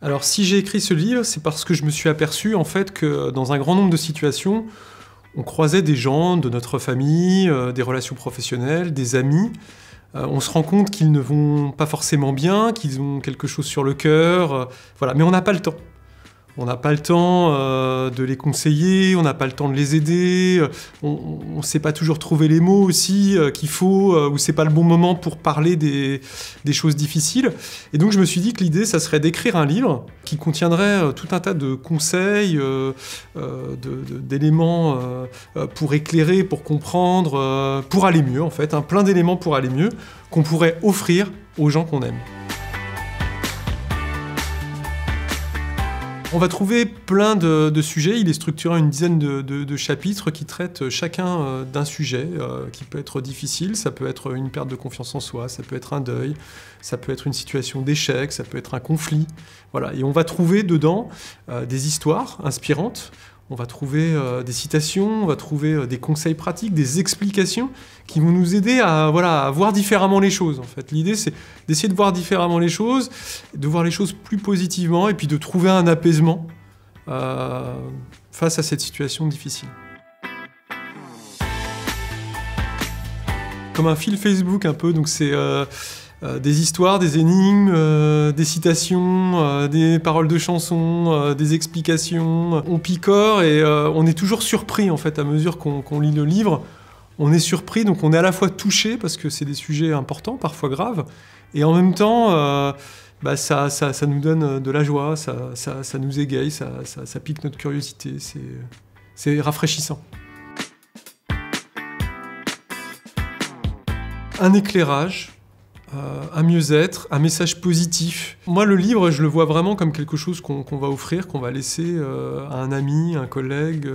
Alors si j'ai écrit ce livre, c'est parce que je me suis aperçu en fait que dans un grand nombre de situations, on croisait des gens de notre famille, des relations professionnelles, des amis. On se rend compte qu'ils ne vont pas forcément bien, qu'ils ont quelque chose sur le cœur, voilà. Mais on n'a pas le temps. On n'a pas le temps de les conseiller, on n'a pas le temps de les aider, on ne sait pas toujours trouver les mots aussi qu'il faut, ou c'est pas le bon moment pour parler des choses difficiles. Et donc je me suis dit que l'idée, ça serait d'écrire un livre qui contiendrait tout un tas de conseils, d'éléments pour éclairer, pour comprendre, pour aller mieux en fait, hein, plein d'éléments pour aller mieux qu'on pourrait offrir aux gens qu'on aime. On va trouver plein de sujets, il est structuré en une dizaine de chapitres qui traitent chacun d'un sujet qui peut être difficile, ça peut être une perte de confiance en soi, ça peut être un deuil, ça peut être une situation d'échec, ça peut être un conflit. Voilà. Et on va trouver dedans des histoires inspirantes, on va trouver des citations, on va trouver des conseils pratiques, des explications qui vont nous aider à, voilà, à voir différemment les choses. En fait. L'idée, c'est d'essayer de voir différemment les choses, de voir les choses plus positivement et puis de trouver un apaisement face à cette situation difficile. Comme un fil Facebook un peu, donc c'est des histoires, des énigmes, des citations, des paroles de chansons, des explications. On picore et on est toujours surpris en fait à mesure qu'on lit le livre. On est surpris, donc on est à la fois touché parce que c'est des sujets importants, parfois graves, et en même temps, ça nous donne de la joie, ça nous égaye, ça pique notre curiosité, c'est rafraîchissant. Un éclairage, un mieux-être, un message positif. Moi, le livre, je le vois vraiment comme quelque chose qu'on va offrir, qu'on va laisser à un ami, un collègue,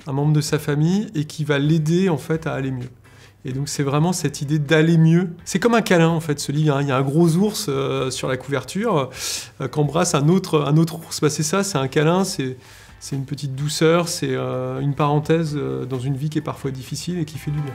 un membre de sa famille, et qui va l'aider en fait à aller mieux. Et donc c'est vraiment cette idée d'aller mieux. C'est comme un câlin en fait, ce livre. Hein. Il y a un gros ours sur la couverture qu'embrasse un autre ours. C'est ça, c'est un câlin, c'est une petite douceur, c'est une parenthèse dans une vie qui est parfois difficile et qui fait du bien.